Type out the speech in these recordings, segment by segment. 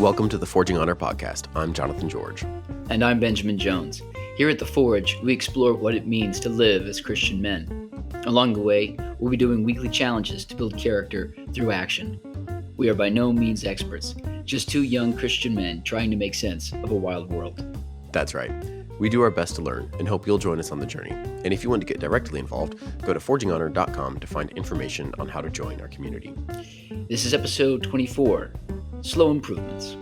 Welcome to the Forging Honor podcast. I'm Jonathan George. And I'm Benjamin Jones. Here at The Forge, we explore what it means to live as Christian men. Along the way, we'll be doing weekly challenges to build character through action. We are by no means experts, just two young Christian men trying to make sense of a wild world. That's right. We do our best to learn and hope you'll join us on the journey. And if you want to get directly involved, go to forginghonor.com to find information on how to join our community. This is episode 24, Slow Improvements.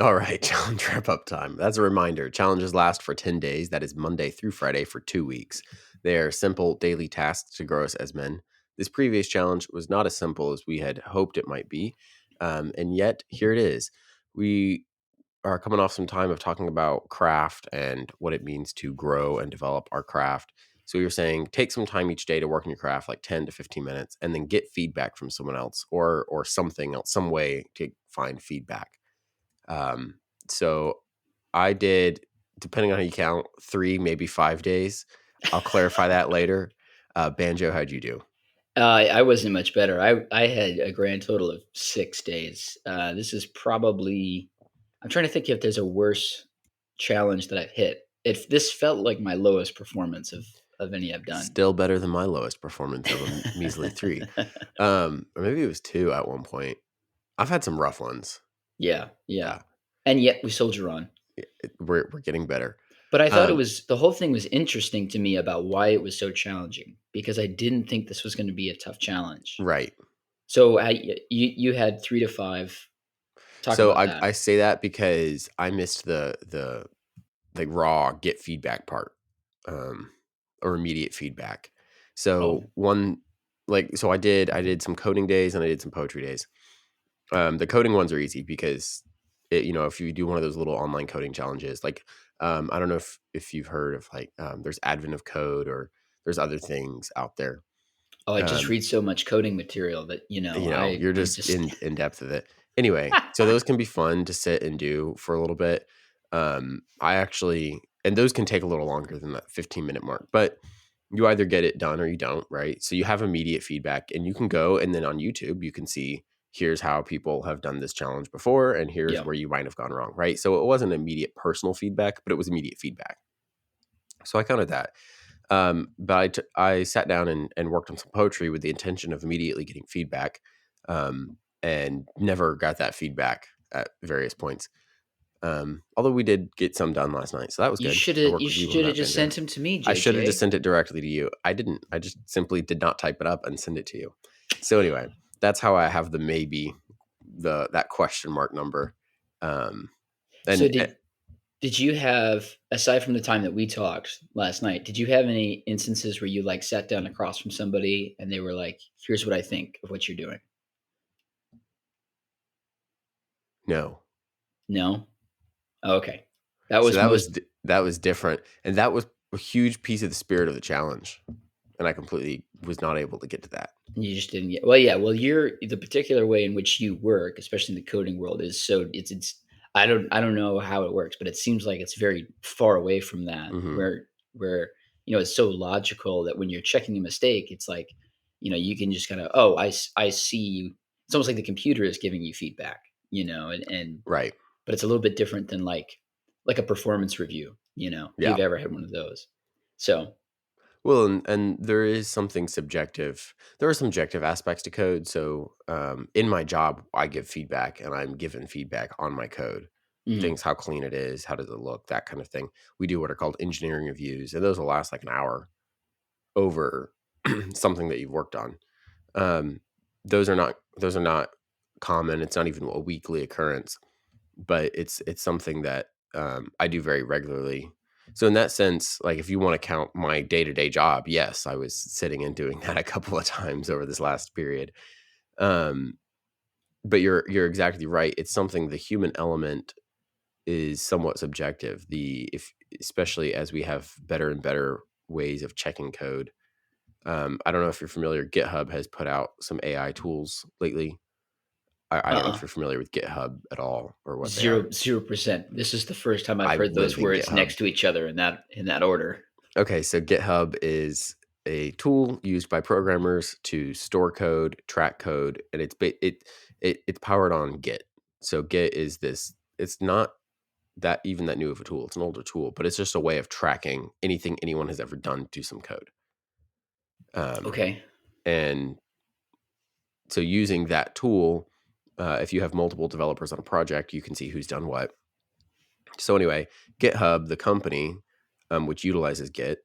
All right, challenge wrap-up time. That's a reminder. Challenges last for 10 days. That is Monday through Friday for 2 weeks. They are simple daily tasks to grow us as men. This previous challenge was not as simple as we had hoped it might be, and yet here it is. We are coming off some time of talking about craft and what it means to grow and develop our craft. So we were saying take some time each day to work on your craft, like 10 to 15 minutes, and then get feedback from someone else or something else, some way to find feedback. So I did, depending on how you count, 3, maybe 5 days. I'll clarify that later. Banjo, how'd you do? I wasn't much better. I had a grand total of 6 days. This is probably, I'm trying to think if there's a worse challenge that I've hit. This felt like my lowest performance of any I've done. Still better than my lowest performance of a measly 3. Or maybe it was 2 at one point. I've had some rough ones. Yeah. And yet we soldier on. We're getting better. But I thought the whole thing was interesting to me about why it was so challenging, because I didn't think this was going to be a tough challenge. Right. So you had 3 to 5. So I say that because I missed the raw get feedback part, or immediate feedback. So I did some coding days and I did some poetry days. The coding ones are easy because if you do one of those little online coding challenges, like I don't know if you've heard of there's Advent of Code or there's other things out there. Oh, I just read so much coding material that you're just in depth of it. Anyway, so those can be fun to sit and do for a little bit. And those can take a little longer than that 15-minute mark, but you either get it done or you don't, right? So you have immediate feedback and you can go, and then on YouTube, you can see here's how people have done this challenge before, and here's where you might have gone wrong, right? So it wasn't immediate personal feedback, but it was immediate feedback. So I counted that. But I sat down and worked on some poetry with the intention of immediately getting feedback, and never got that feedback at various points. Although we did get some done last night, so that was good. You should have just sent him to me, JJ. I should have just sent it directly to you. I didn't. I just simply did not type it up and send it to you. So anyway, that's how I have that question mark number. Did you have, aside from the time that we talked last night, did you have any instances where you sat down across from somebody and they were like, here's what I think of what you're doing? No. Oh, okay. That was different. And that was a huge piece of the spirit of the challenge. And I completely was not able to get to that. You just didn't get, well, you're the particular way in which you work, especially in the coding world, is so it's I don't know how it works, but it seems like it's very far away from that, where it's so logical that when you're checking a mistake, it's like, you can just kind of, I see you. It's almost like the computer is giving you feedback, and right. But it's a little bit different than like a performance review, if you've ever had one of those. So. Well, and there is something subjective. There are some subjective aspects to code. So in my job, I give feedback, and I'm given feedback on my code. Mm-hmm. Things, how clean it is, how does it look, that kind of thing. We do what are called engineering reviews, and those will last like an hour over something that you've worked on. Those are not common. It's not even a weekly occurrence, but it's something that I do very regularly. So in that sense, like if you want to count my day-to-day job, yes, I was sitting and doing that a couple of times over this last period. But you're exactly right. It's something, the human element is somewhat subjective. Especially as we have better and better ways of checking code. I don't know if you're familiar. GitHub has put out some AI tools lately. I don't know if Uh-uh. you're familiar with GitHub at all or what they are. 0%. This is the first time I've I heard those live in words GitHub. next to each other in that order. Okay, so GitHub is a tool used by programmers to store code, track code, and it's powered on Git. So Git is this. It's not that new of a tool. It's an older tool, but it's just a way of tracking anything anyone has ever done to some code. Um, Okay. and so using that tool, if you have multiple developers on a project, you can see who's done what. So anyway, GitHub, the company, which utilizes Git,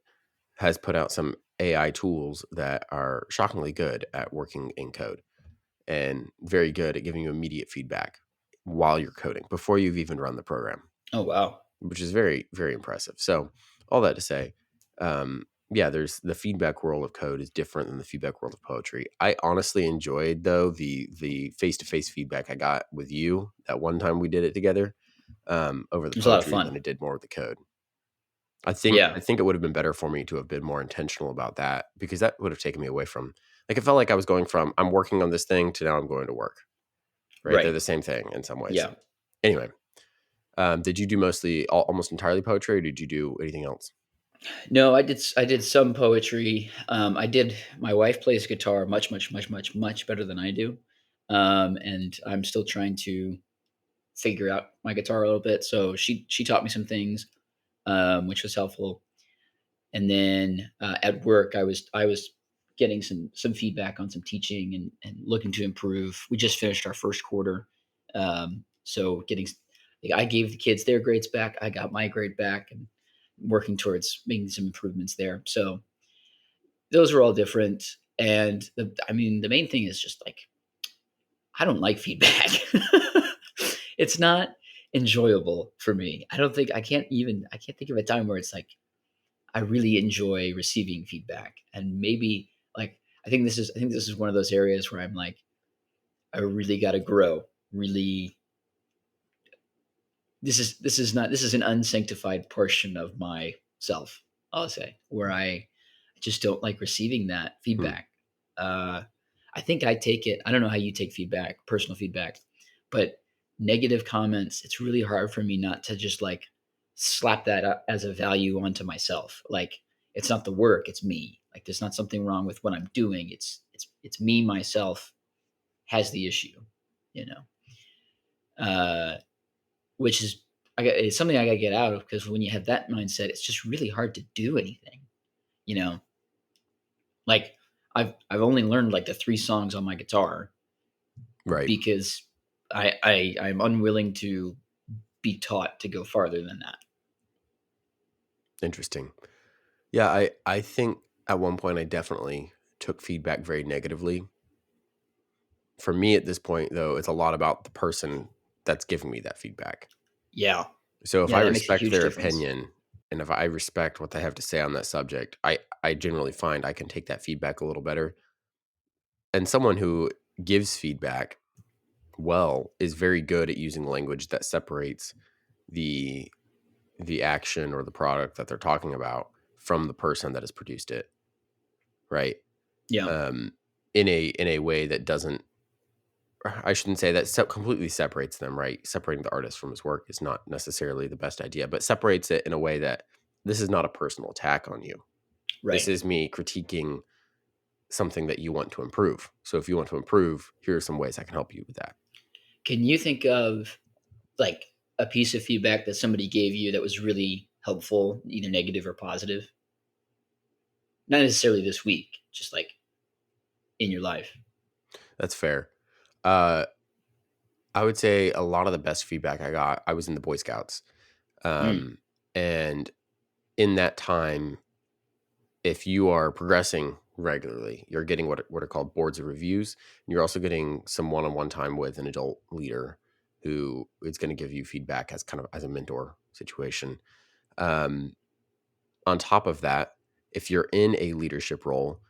has put out some AI tools that are shockingly good at working in code and very good at giving you immediate feedback while you're coding before you've even run the program, Oh, wow. which is very, very impressive. So, all that to say, yeah, there's the feedback world of code is different than the feedback world of poetry. I honestly enjoyed though the face to face feedback I got with you that one time we did it together over the It was a lot of poetry than fun. I did more with the code. I Yeah. think it would have been better for me to have been more intentional about that because that would have taken me away from like it felt like I was going from I'm working on this thing to now I'm going to work. Right? They're Right. the same thing in some ways. Yeah. Anyway, did you do mostly almost entirely poetry or did you do anything else? No, I did some poetry. I did my wife plays guitar much, much, much, much, much better than I do. And I'm still trying to figure out my guitar a little bit. So she taught me some things, which was helpful. And then at work, I was getting some feedback on some teaching and looking to improve. We just finished our first quarter, so I gave the kids their grades back. I got my grade back, and working towards making some improvements there. So those are all different. And I mean, the main thing is just like I don't like feedback. It's not enjoyable for me. I can't think of a time where it's like I really enjoy receiving feedback. And maybe like I think this is one of those areas where I'm like, I really gotta grow. Really this is an unsanctified portion of myself, I'll say, where I just don't like receiving that Hmm. feedback. Uh I think I take it, I don't know how you take feedback, personal feedback, but negative comments, it's really hard for me not to just like slap that up as a value onto myself. Like it's not the work, it's me. Like there's not something wrong with what I'm doing. It's me myself has the issue, you know. Uh which is it's something I gotta get out of because when you have that mindset, it's just really hard to do anything, you know. Like I've only learned like the 3 songs on my guitar Right. because I'm unwilling to be taught to go farther than that. Interesting. Yeah, I think at one point I definitely took feedback very negatively. For me at this point though, it's a lot about the person that's giving me that feedback. Yeah. So if Yeah, I that makes a respect huge their difference. opinion and if I respect what they have to say on that subject, I generally find I can take that feedback a little better. And someone who gives feedback well is very good at using language that separates the the action or the product that they're talking about from the person that has produced it, right? Yeah. Um, in a way that doesn't I shouldn't say that completely separates them, right? Separating the artist from his work is not necessarily the best idea, but separates it in a way that this is not a personal attack on you. This Right. is me critiquing something that you want to improve. So if you want to improve, here are some ways I can help you with that. Can you think of like a piece of feedback that somebody gave you that was really helpful, either negative or positive? Not necessarily this week, just like in your life. That's fair. Uh, I would say a lot of the best feedback I got, I was in the Boy Scouts. Mm, Um, and in that time, if you are progressing regularly, you're getting what are called boards of reviews. And you're also getting some one-on-one time with an adult leader who is going to give you feedback as kind of as a mentor situation. Um, on top of that, if you're in a leadership role,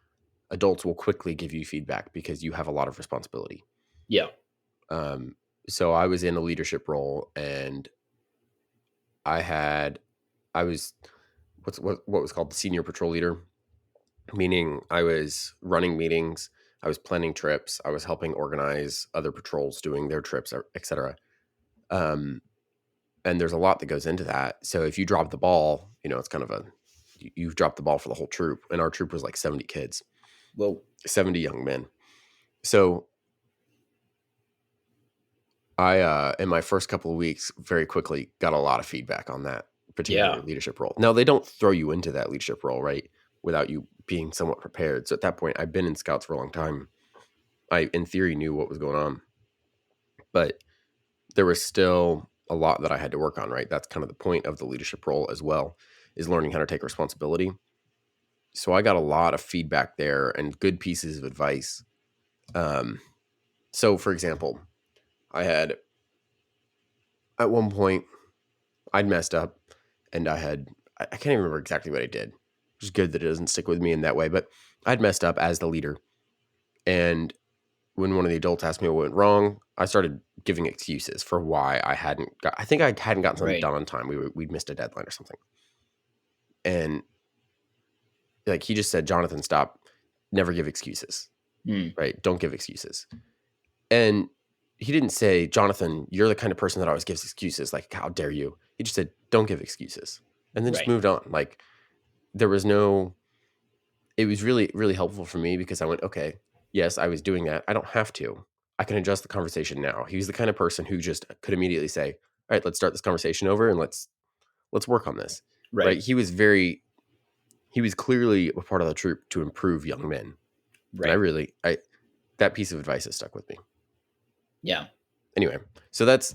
adults will quickly give you feedback because you have a lot of responsibility. yeah. Um, so I was in a leadership role and I was what was called the senior patrol leader, meaning I was running meetings. I was planning trips. I was helping organize other patrols doing their trips, et cetera. Um, and there's a lot that goes into that. So if you drop the ball, it's kind of you've dropped the ball for the whole troop. And our troop was like 70 kids, Whoa. 70 young men. So I, in my first couple of weeks, very quickly got a lot of feedback on that particular Yeah. leadership role. Now, they don't throw you into that leadership role, right, without you being somewhat prepared. So at that point, I've been in scouts for a long time. I, in theory, knew what was going on, but there was still a lot that I had to work on, right? That's kind of the point of the leadership role as well, is learning how to take responsibility. So I got a lot of feedback there and good pieces of advice. Um, so, for example, I had at one point, I'd messed up and I can't even remember exactly what I did. It's good that it doesn't stick with me in that way, but I'd messed up as the leader. And when one of the adults asked me what went wrong, I started giving excuses for why I think I hadn't gotten something Right. done on time. We'd missed a deadline or something. And like he just said, Jonathan, stop, never give excuses, Hmm. right? Don't give excuses. And he didn't say, Jonathan, you're the kind of person that always gives excuses. Like, how dare you? He just said, don't give excuses. And then just Right. moved on. Like, there was no, it was really, really helpful for me because I went, okay, yes, I was doing that. I don't have to. I can adjust the conversation now. He was the kind of person who just could immediately say, all right, let's start this conversation over and let's work on this. Right. Right. He was clearly a part of the troop to improve young men. And Right. that piece of advice has stuck with me. Yeah. Anyway, so that's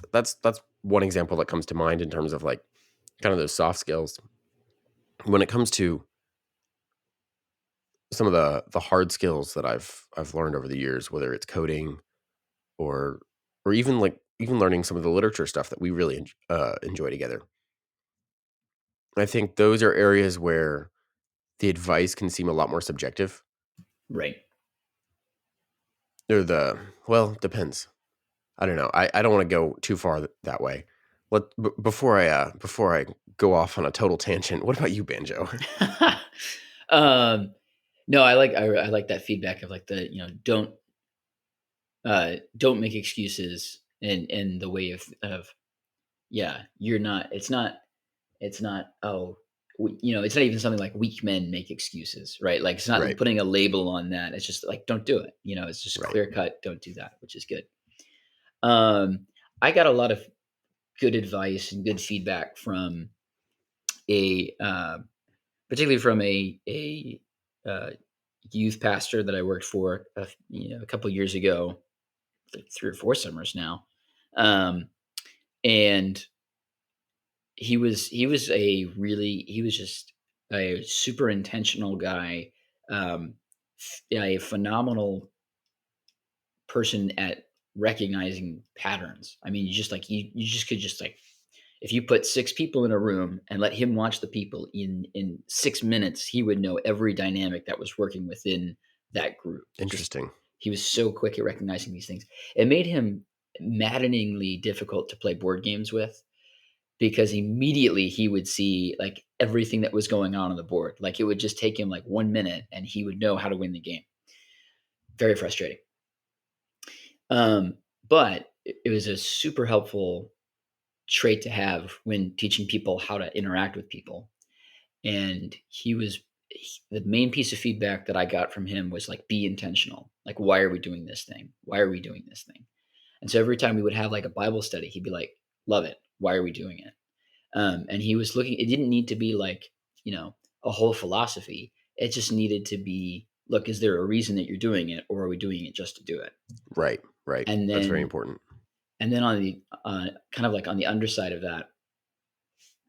one example that comes to mind in terms of like kind of those soft skills. When it comes to some of the hard skills that I've learned over the years, whether it's coding or even learning some of the literature stuff that we really enjoy together. I think those are areas where the advice can seem a lot more subjective. Right. Or depends. I don't know. I don't want to go too far that way. Before I go off on a total tangent, what about you, Banjo? um, no, I like that feedback of like don't make excuses in the way of yeah, you're not it's not oh it's not even something like weak men make excuses, right? Like it's not Right, putting a label on that. It's just like don't do it. It's just right. clear cut, don't do that, which is good. Um I got a lot of good advice and good feedback from a particularly from a uh, youth pastor that I worked for a couple years ago, like 3 or 4 summers now. Um, and he was just a super intentional guy, a phenomenal person at recognizing patterns. I mean, you just like you just could just like if you put 6 people in a room and let him watch the people in 6 minutes, he would know every dynamic that was working within that group. Just Interesting. he was so quick at recognizing these things. It made him maddeningly difficult to play board games with because immediately he would see like everything that was going on the board. Like it would just take him like 1 minute and he would know how to win the game. Very frustrating. But it was a super helpful trait to have when teaching people how to interact with people. And the main piece of feedback that I got from him was like, be intentional. Like, why are we doing this thing? Why are we doing this thing? And so every time we would have like a Bible study, he'd be like, love it. Why are we doing it? And he was looking, it didn't need to be like, you know, a whole philosophy. It just needed to be, look, is there a reason that you're doing it or are we doing it just to do it? Right, right. And That's very then, important. and then on the, kind of like on the underside of that,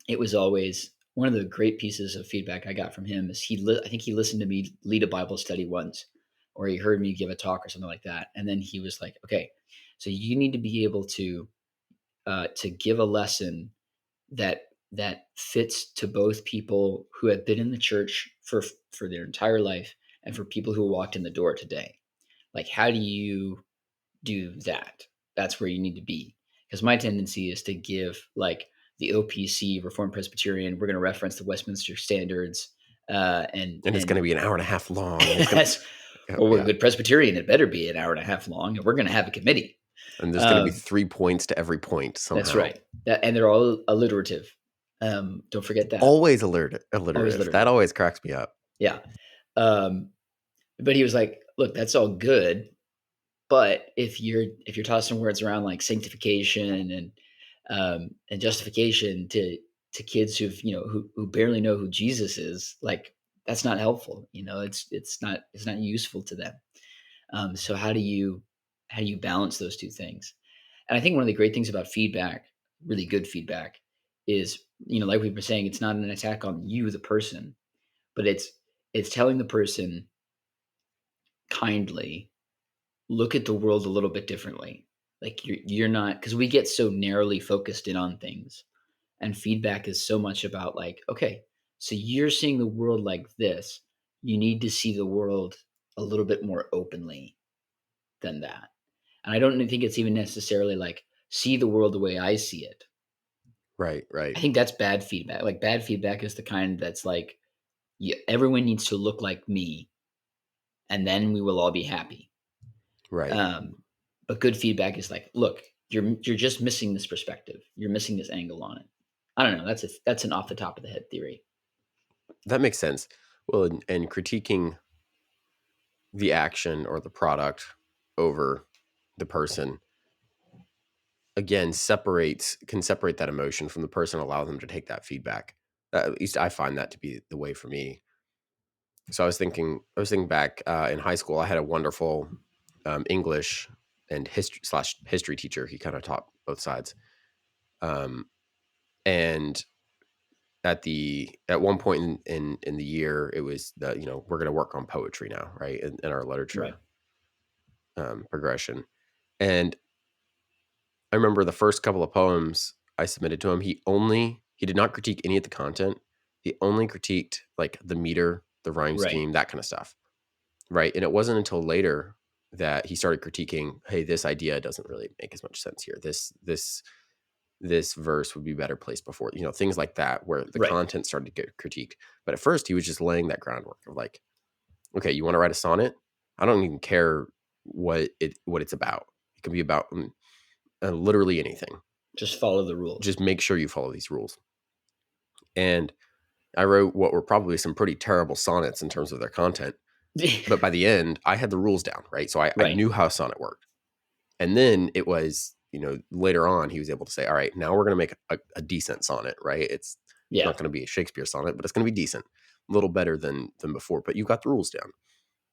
it was always one of the great pieces of feedback I got from him is I think he listened to me lead a Bible study once, or he heard me give a talk or something like that, and then he was like, "Okay, so you need to be able to give a lesson that fits to both people who have been in the church for their entire life and for people who walked in the door today. Like, how do you do that? That's where you need to be. Because my tendency is to give like the OPC, Reformed Presbyterian. We're going to reference the Westminster Standards, And it's going and to be an hour and a half long. And it's going to yes, Well, we're a Yeah. good Presbyterian. It better be an hour and a half long, and we're going to have a committee. And there's going to be Um, 3 points to every point that's somehow. right. And they're all alliterative. Don't forget that. Always Always alliterative. That alliterative. always cracks me up. Yeah. Um, but he was like, look, that's all good. But if you're tossing words around like sanctification and justification to kids who barely know who Jesus is, like that's not helpful. It's not useful to them. So how do you balance those two things? And I think one of the great things about feedback, really good feedback, is like we've been saying, it's not an attack on you, the person, but it's telling the person kindly, look at the world a little bit differently. Like you're not, because we get so narrowly focused in on things, and feedback is so much about like, okay, so you're seeing the world like this. You need to see the world a little bit more openly than that. And I don't think it's even necessarily like see the world the way I see it. Right, right, I think that's bad feedback. Like bad feedback is the kind that's like, everyone needs to look like me, and then we will all be happy. right. Um, but good feedback is like, look, you're just missing this perspective. You're missing this angle on it. I don't know. That's an off the top of the head theory. That makes sense. Well, and critiquing the action or the product over the person again can separate that emotion from the person, allow them to take that feedback. At least I find that to be the way for me. So I was thinking back in high school. I had a wonderful English and history teacher. He kind of taught both sides. Um, and at one point in the year, it was we're going to work on poetry now, right, in our literature Right. progression. And I remember the first couple of poems I submitted to him. He did not critique any of the content. He only critiqued like the meter, the rhyme Right. scheme, that kind of stuff. Right. And it wasn't until later that he started critiquing, hey, this idea doesn't really make as much sense here. This verse would be better placed before, things like that, where the Right. content started to get critiqued. But at first he was just laying that groundwork of like, okay, you want to write a sonnet? I don't even care what it's about. It can be about literally anything. Just follow the rules. Just make sure you follow these rules. And I wrote what were probably some pretty terrible sonnets in terms of their content. But by the end, I had the rules down, right? So I Right. knew how a sonnet worked. And then it was, later on, he was able to say, all right, now we're going to make a decent sonnet, right? It's Yeah. not going to be a Shakespeare sonnet, but it's going to be decent, a little better than before. But you got the rules down.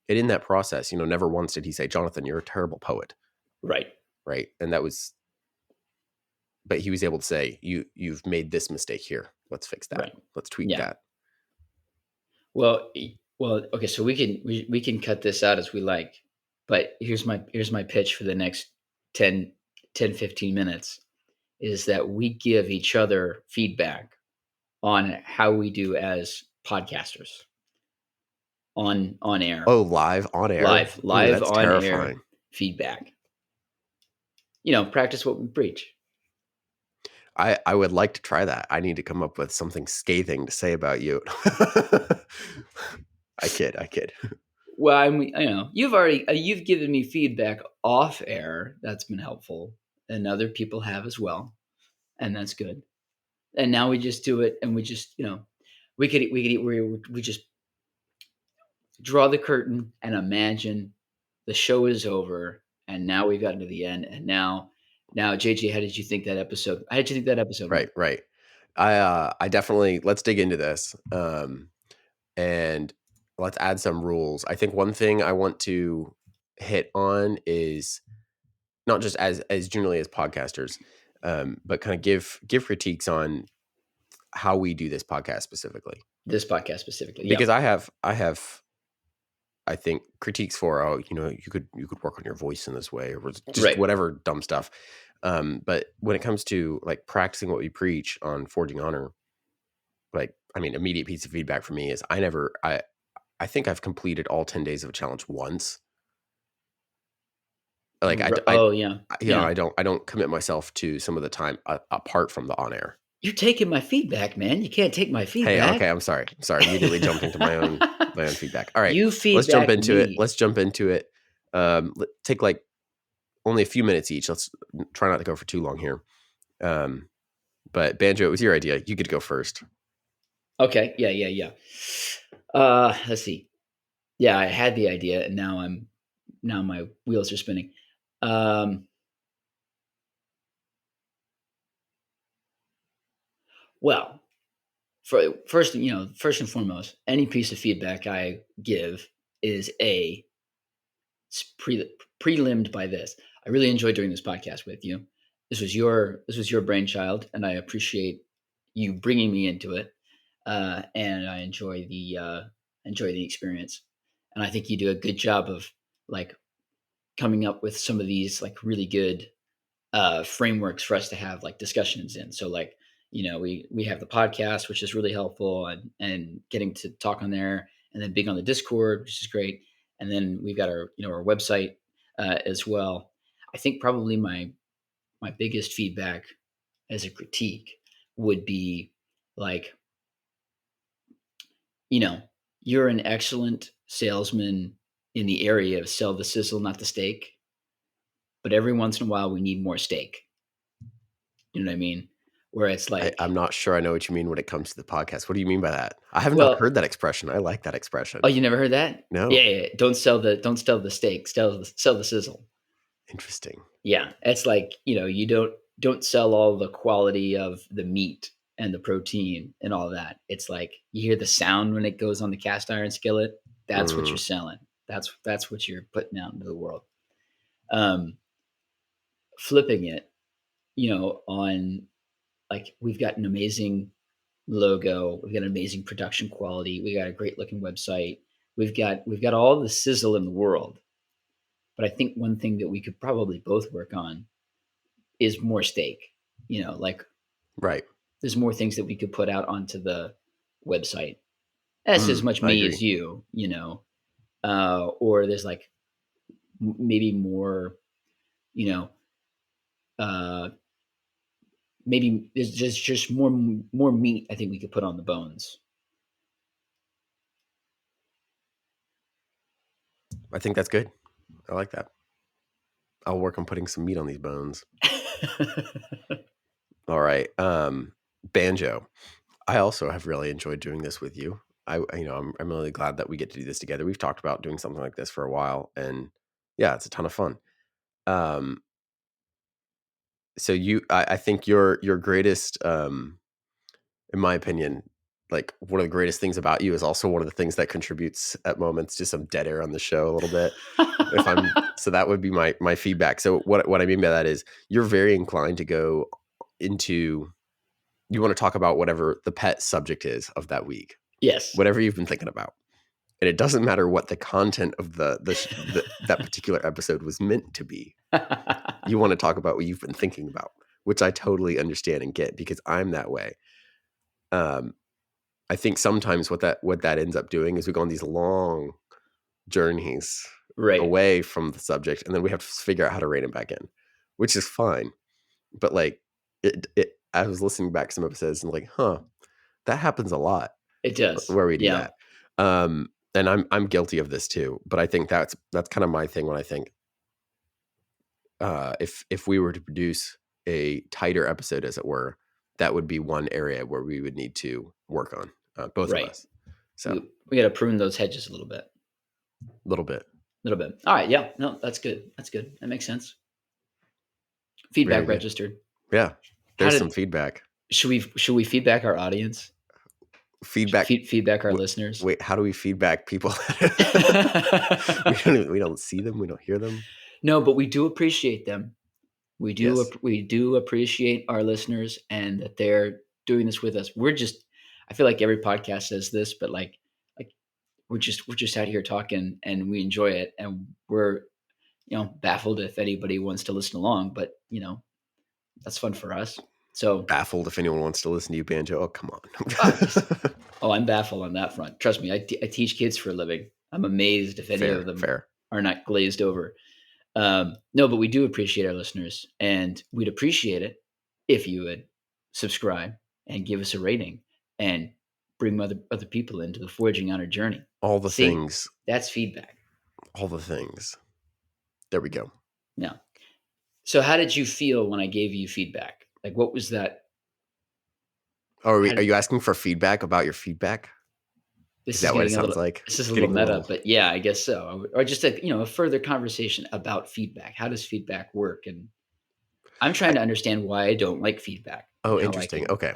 And in that process, never once did he say, Jonathan, you're a terrible poet, Right. right? And that was, but he was able to say, you've made this mistake here. Let's fix that. Right. Let's tweak Yeah. that. Well, okay, so we can cut this out as we like, but here's my pitch for the next 10, 15 minutes is that we give each other feedback on how we do as podcasters on air, Oh, live on air. live Ooh, live that's on air terrifying. feedback. Practice what we preach. I would like to try that. I need to come up with something scathing to say about you. I kid. Well, you've given me feedback off air that's been helpful, and other people have as well, and that's good. And now we just do it, and we just we just draw the curtain and imagine the show is over, and now we've gotten to the end, and now JJ, how did you think that episode? How did you think that episode went? Right. I definitely let's dig into this. And let's add some rules. I think one thing I want to hit on is not just as generally as podcasters, but kind of give critiques on how we do this podcast specifically. This podcast specifically, yeah, Because I think critiques for you could work on your voice in this way or just right, whatever dumb stuff. But when it comes to like practicing what we preach on Forging Honor, like immediate piece of feedback for me is I think I've completed all 10 days of a challenge once. Like oh yeah, yeah. I don't commit myself to some of the time apart from the on air. You're taking my feedback, man. You can't take my Hey, okay, feedback. I'm sorry. Immediately jumping to my own my own feedback. All right, You let's jump feedback into it. me. Let's jump into it. Take like only a few minutes each. Let's try not to go for too long here. But Banjo, it was your idea. You could go first. Okay. Yeah. Let's see. Yeah, I had the idea, and now my wheels are spinning. Um, well, first and foremost, any piece of feedback I give is prelimed by this. I really enjoyed doing this podcast with you. This was your brainchild, and I appreciate you bringing me into it. And I enjoy the experience. And I think you do a good job of like coming up with some of these like really good frameworks for us to have like discussions in. So like, we have the podcast, which is really helpful, and getting to talk on there, and then being on the Discord, which is great. And then we've got our website as well. I think probably my biggest feedback as a critique would be like, you know, you're an excellent salesman in the area of sell the sizzle, not the steak. But every once in a while, we need more steak. You know what I mean? Where it's I'm like, not sure I know what you mean when it comes to the podcast. What do you mean by that? I have not well, heard that expression. I like that expression. oh, you never heard that? No. Yeah. Don't sell the steak. Sell the sizzle. Interesting. Yeah, it's like, you don't sell all the quality of the meat and the protein and all that. It's like you hear the sound when it goes on the cast iron skillet. That's what you're Mm, selling. That's what you're putting out into the world. Um, Flipping it, on like we've got an amazing logo, we've got an amazing production quality, we got a great looking website, we've got all the sizzle in the world. But I think one thing that we could probably both work on is more steak. Like right. there's more things that we could put out onto the website. That's as much I me agree. as you, or there's like maybe more, you know, uh, maybe there's just more meat. I think we could put on the bones. I think that's good. I like that. I'll work on putting some meat on these bones. All right. Banjo. I also have really enjoyed doing this with you. I'm really glad that we get to do this together. We've talked about doing something like this for a while, and yeah, it's a ton of fun. Um, so I think your greatest, in my opinion, like one of the greatest things about you is also one of the things that contributes at moments to some dead air on the show a little bit. So that would be my feedback. So what I mean by that is you're very inclined to go into, you want to talk about whatever the pet subject is of that week, Yes. whatever you've been thinking about. And it doesn't matter what the content of that particular episode was meant to be. You want to talk about what you've been thinking about, which I totally understand and get because I'm that way. Um, I think sometimes what that ends up doing is we go on these long journeys Right. away from the subject, and then we have to figure out how to rein it back in, which is fine. But like I was listening back to some episodes and like, that happens a lot It does. where we do Yeah. that. And I'm guilty of this too. But I think that's kind of my thing when I think if we were to produce a tighter episode, as it were, that would be one area where we would need to work on, both of Right. us. So We got to prune those hedges a little bit. a little bit. A little bit. All right. Yeah. No, that's good. That's good. That makes sense. Very Feedback good. registered. Yeah. How There's some did feedback. should we feedback our audience? Feedback. Feedback our listeners. Wait, how do we feedback people? We don't see them. We don't hear them. No, but we do appreciate them. Yes. We do appreciate our listeners and that they're doing this with us. I feel like every podcast says this, but like we're just out here talking and we enjoy it, and we're baffled if anybody wants to listen along, but that's fun for us. So Baffled if anyone wants to listen to you, Banjo. Oh, come just on. I'm baffled on that front. Trust me, I teach kids for a living. I'm amazed if any of Fair, them fair. are not glazed over. No, but we do appreciate our listeners, and we'd appreciate it if you would subscribe and give us a rating and bring other people into the forging on a journey. All the See, things. that's feedback. All the things. There we go. Yeah. So how did you feel when I gave you feedback? Like, what was that? Oh, How are did, you asking for feedback about your feedback? Is this is that what it getting a sounds little like? this is a little Getting a meta, little but yeah, I guess so. Or just a further conversation about feedback. How does feedback work? And I'm trying I, to understand why I don't like feedback and oh, how I interesting. can. Okay.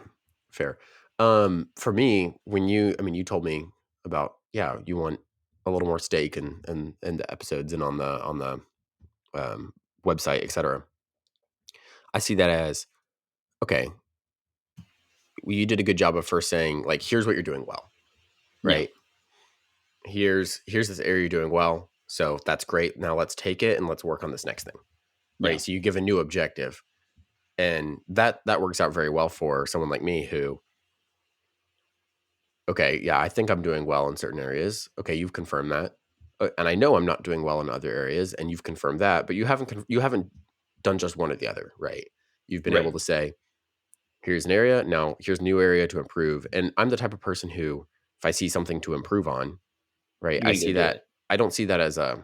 Fair. For me, you told me about, yeah, you want a little more stake and the episodes and on the um, website, etc. I see that as, okay, well, you did a good job of first saying, like, here's what you're doing well, Yeah, right? Here's this area you're doing well. So that's great. Now let's take it and let's work on this next thing. yeah, Right. So you give a new objective. And that works out very well for someone like me who, okay, yeah, I think I'm doing well in certain areas. Okay, you've confirmed that. And I know I'm not doing well in other areas, and you've confirmed that, but you haven't done just one or the other, right? You've been able right. to say, here's an area, now here's a new area to improve. And I'm the type of person who, if I see something to improve on, right, You're I gonna see go do that. it. I don't see that as a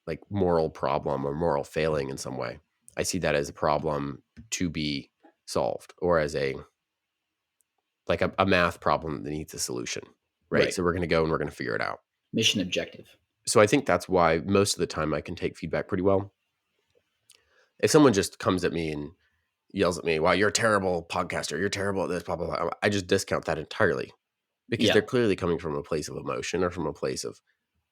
like moral problem or moral failing in some way. I see that as a problem to be solved, or as a math problem that needs a solution, right? Right. So we're going to go and we're going to figure it out. Mission objective. So I think that's why most of the time I can take feedback pretty well. If someone just comes at me and yells at me, "Wow, you're a terrible podcaster. You're terrible at this," blah blah blah, I just discount that entirely because they're Yeah. clearly coming from a place of emotion or from a place of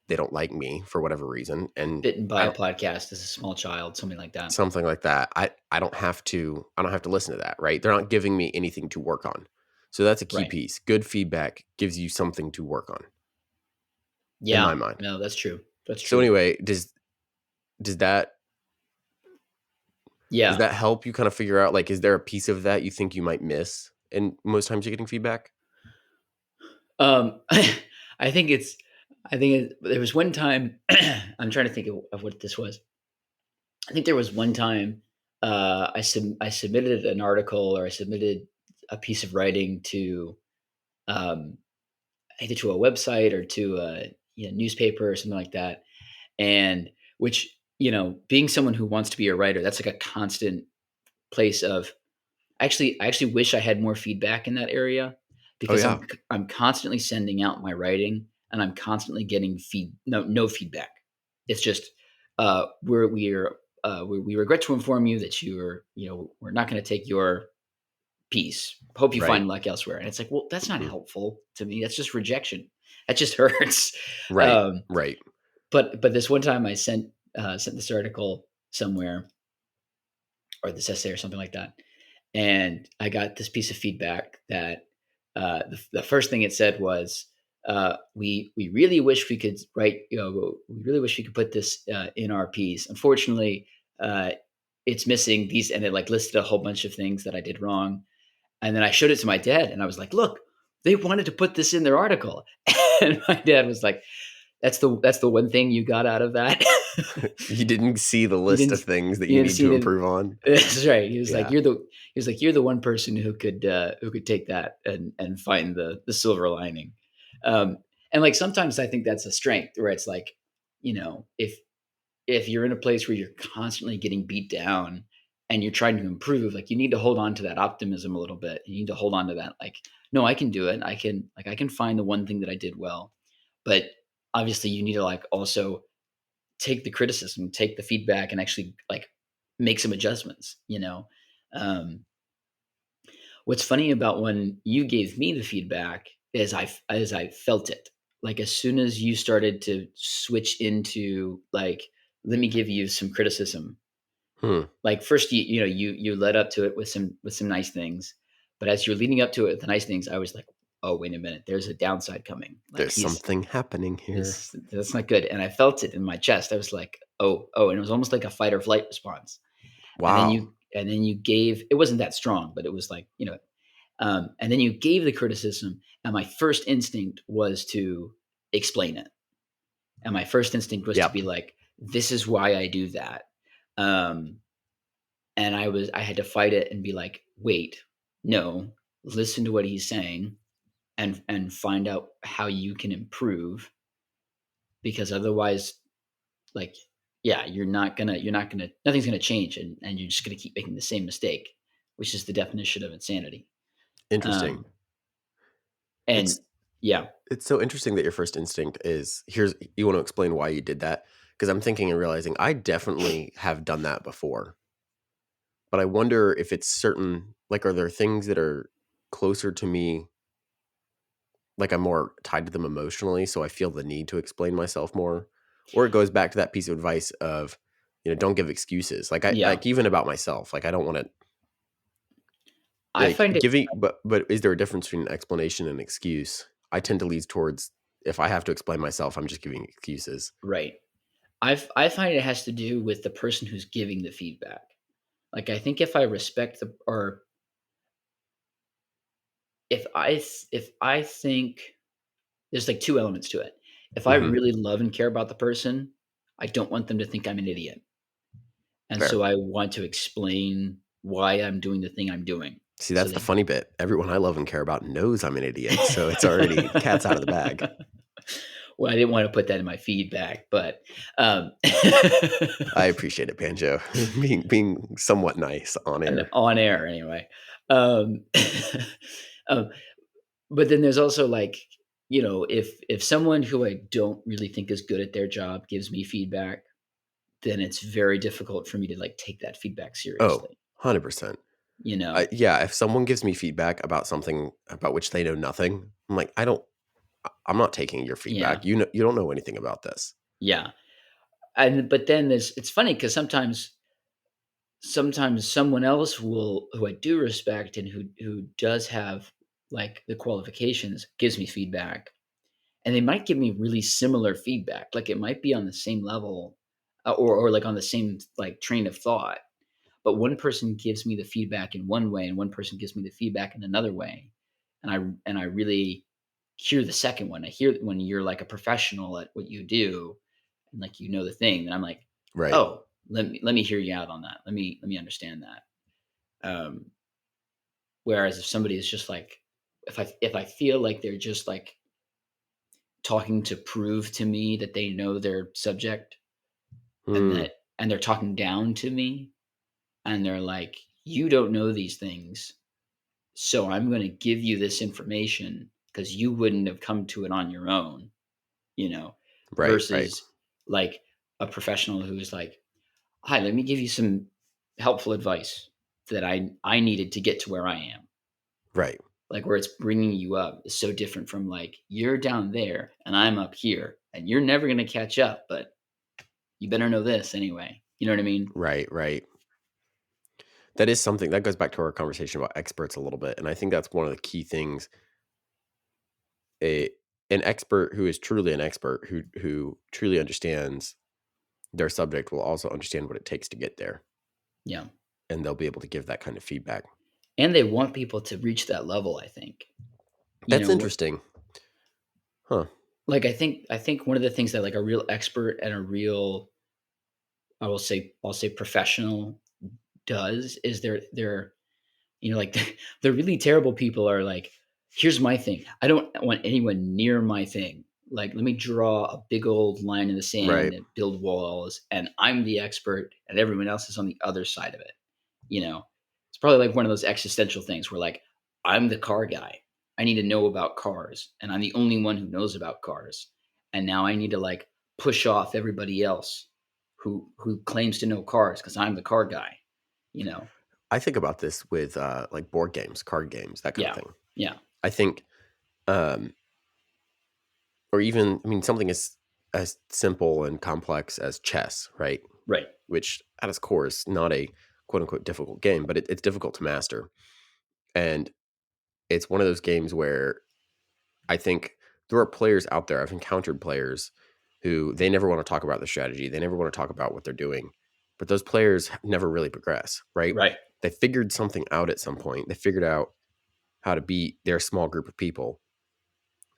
they don't like me for whatever reason, and Bitten by I a don't podcast as a small child, something like that. something like that. I don't have to listen to that, right? They're not giving me anything to work on. So that's a key Right. piece. Good feedback gives you something to work on in my Yeah. mind. No, that's true. That's So true. anyway, does that does Yeah. that help you kind of figure out, like, is there a piece of that you think you might miss and most times you're getting feedback? Um, I think it's there was one time I'm trying to think of what this was. I think there was one time, I submitted an article or I submitted a piece of writing to, um, either to a website or to a, newspaper or something like that, and which, being someone who wants to be a writer, that's like a constant place of I actually wish I had more feedback in that area Oh because yeah. I'm constantly sending out my writing and I'm constantly getting no feedback. It's just we regret to inform you that we're not going to take your piece. Hope you Right. find luck elsewhere. And it's like, well, that's not Mhm. helpful to me. That's just rejection. That just hurts. Right. Um, Right. but this one time I sent this article somewhere or this essay or something like that, and I got this piece of feedback that the first thing it said was, "We really wish we could write. We really wish we could put this in our piece. Unfortunately, uh, it's missing these." And it like listed a whole bunch of things that I did wrong. And then I showed it to my dad, and I was like, "Look, they wanted to put this in their article." And my dad was like, "That's the one thing you got out of that." You didn't see the You list didn't of things that you you didn't need see to the improve on. That's right. Yeah. He was like, "You're the one person who could take that and find the silver lining." Um, and like sometimes I think that's a strength where it's like, if you're in a place where you're constantly getting beat down and you're trying to improve, like you need to hold on to that optimism a little bit. You need to hold on to that, like, no, I can do it. I can find the one thing that I did well. But obviously you need to like also take the criticism, take the feedback, and actually like make some adjustments. Um, what's funny about when you gave me the feedback is I felt it. Like as soon as you started to switch into like, let me give you some criticism. Hmm. Like first you led up to it with some nice things, but as you're leading up to it with the nice things, I was like, oh wait a minute, there's a downside coming. Like There's something happening here. that's not good, and I felt it in my chest. I was like, oh, and it was almost like a fight or flight response. And then Wow. you gave, it wasn't that strong, but it was like, and then you gave the criticism, and my first instinct was to explain it. And my first instinct was to Yep. be like, this is why I do that. Um, and I had to fight it and be like, wait, no, listen to what he's saying, and find out how you can improve, because otherwise, like, yeah, you're not gonna nothing's gonna change, and you're just gonna keep making the same mistake, which is the definition of insanity. Interesting. Um, and It's yeah, it's so interesting that your first instinct is here's you want to explain why you did that because I'm thinking and realizing I definitely have done that before. But I wonder if it's certain like are there things that are closer to me like I'm more tied to them emotionally so I feel the need to explain myself more or it goes back to that piece of advice of don't give excuses. Like I yeah, like even about myself. Like I don't want to I like find it giving but is there a difference between an explanation and excuse? I tend to lean towards if I have to explain myself, I'm just giving excuses. right. I find it has to do with the person who's giving the feedback. Like, I think if I respect the or if I think there's, like, 2 elements to it. If I Mhm. really love and care about the person, I don't want them to think I'm an idiot, and Fair. so I want to explain why I'm doing the thing I'm doing, See, so that's the they funny bit. Everyone I love and care about knows I'm an idiot, so it's already cat's out of the bag. Well, I didn't wanna put that in my feedback, but, um I appreciate it, Banjo. Being somewhat nice on and air. on air anyway. Um, um, but then there's also, like, if someone who I don't really think is good at their job gives me feedback, then it's very difficult for me to, like, take that feedback Oh, seriously, 100%. you know? Yeah, if someone gives me feedback about something about which they know nothing, I'm like, I'm not taking your Yeah, feedback. You don't know anything about this. yeah, and but then it's funny because sometimes someone else will who I do respect and who does have, like, the qualifications gives me feedback, and they might give me really similar feedback, like, it might be on the same level, or, like, on the same, like, train of thought, but one person gives me the feedback in one way, and one person gives me the feedback in another way, and I really hear the second one. I hear when you're, like, a professional at what you do, and, like, the thing, and I'm like, Right. "Oh, let me hear you out on that. Let me understand that." Um, Whereas if somebody is just like if I feel like they're just, like, talking to prove to me that they know their subject, and Hmm. that and they're talking down to me, and they're like, "You don't know these things, so I'm gonna give you this information because you wouldn't have come to it on your own," you know, Right, right, versus, like, a professional who's like, "Hi, let me give you some helpful advice that I needed to get to where I am." right, Like, where it's bringing you up is so different from, like, "You're down there and I'm up here, and you're never gonna catch up, but you better know this anyway." You know what I mean? right, right. That is something that goes back to our conversation about experts a little bit, and I think that's one of the key things. A an expert who is truly an expert, who truly understands their subject, will also understand what it takes to get there, Yeah. and they'll be able to give that kind of feedback. And they want people to reach that level, I think. You That's know, what interesting, huh? like, I think one of the things that, like, a real expert and a real, I'll say professional does is they're like, the really terrible people are like, "Here's my thing. I don't want anyone near my thing. Like, let me draw a big old line in the sand Right. and build walls, and I'm the expert, and everyone else is on the other side of it." You know? It's probably like one of those existential things where, like, I'm the car guy. I need to know about cars, and I'm the only one who knows about cars. And now I need to, like, push off everybody else who claims to know cars because 'cause I'm the car guy, you know? I think about this with, like, board games, card games, that kinda Yeah. thing. Yeah. I think, um or even I mean, something as simple and complex as chess, right? Right. Which at its core is not a quote unquote difficult game, but it's difficult to master. And it's one of those games where I think there are players out there. I've encountered players who they never want to talk about the strategy. They never want to talk about what they're doing. But those players never really progress, right? Right. They figured something out at some point. They figured out how to beat their small group of people.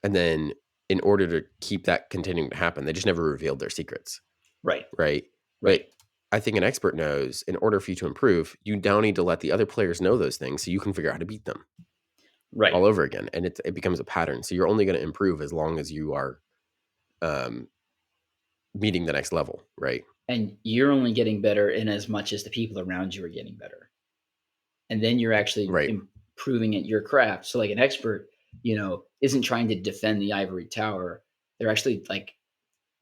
And then in order to keep that continuing to happen, they just never revealed their secrets. Right. Right? Right. But I think an expert knows in order for you to improve, you now need to let the other players know those things so you can figure out how to beat them. all Right. over again, and it becomes a pattern. So you're only going to improve as long as you are um, meeting the next level, right? And you're only getting better in as much as the people around you are getting better. And then you're actually Right, improving at your craft. So like an expert, isn't trying to defend the ivory tower. They're actually like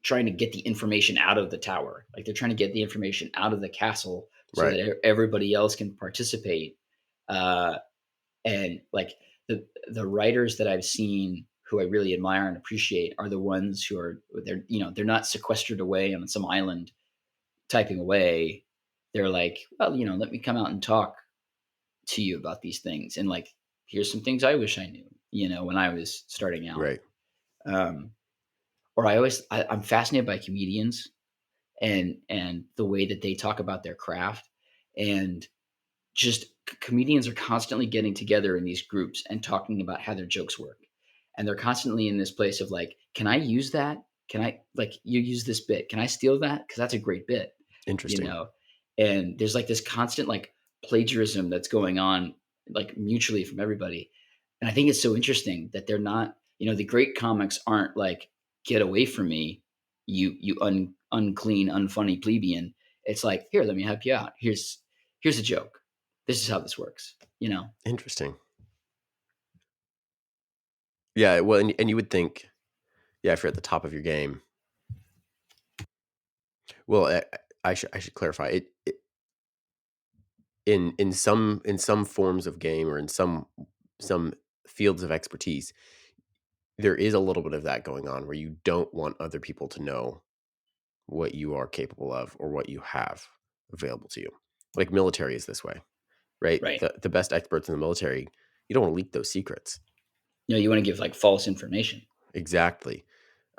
trying to get the information out of the tower. Like they're trying to get the information out of the castle so right, that everybody else can participate. Uh, and like the writers that I've seen who I really admire and appreciate are the ones who are they're not sequestered away on some island typing away. They're like, well, let me come out and talk to you about these things, and like, here's some things I wish I knew, when I was starting out. right. Um, or I'm fascinated by comedians and the way that they talk about their craft, and just comedians are constantly getting together in these groups and talking about how their jokes work. And they're constantly in this place of like, can I use that? Can I, like, you use this bit? Can I steal that? Because that's a great bit, you Interesting. know? And there's like this constant like plagiarism that's going on like mutually from everybody. And I think it's so interesting that they're not, the great comics aren't like, get away from me, you unclean, unfunny plebeian. It's like, here, let me help you out. Here's a joke. This is how this works, Interesting. Yeah, well, and you would think, yeah, if you're at the top of your game, well, I should clarify it in some forms of game or in some fields of expertise, there is a little bit of that going on where you don't want other people to know what you are capable of or what you have available to you. Like military is this way, right? Right. The best experts in the military, you don't want to leak those secrets. You want to give like false information. Exactly.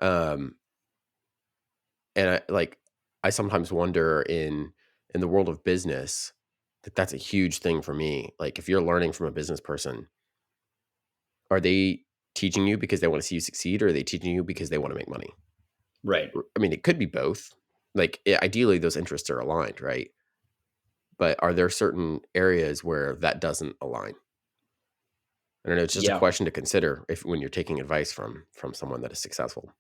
Um, and I sometimes wonder in the world of business that that's a huge thing for me. Like if you're learning from a business person, are they teaching you because they want to see you succeed, or are they teaching you because they want to make money? Right. I mean, it could be both. Like ideally, those interests are aligned, right? But are there certain areas where that doesn't align? I don't know. It's just a Yeah. question to consider if when you're taking advice from someone that is successful.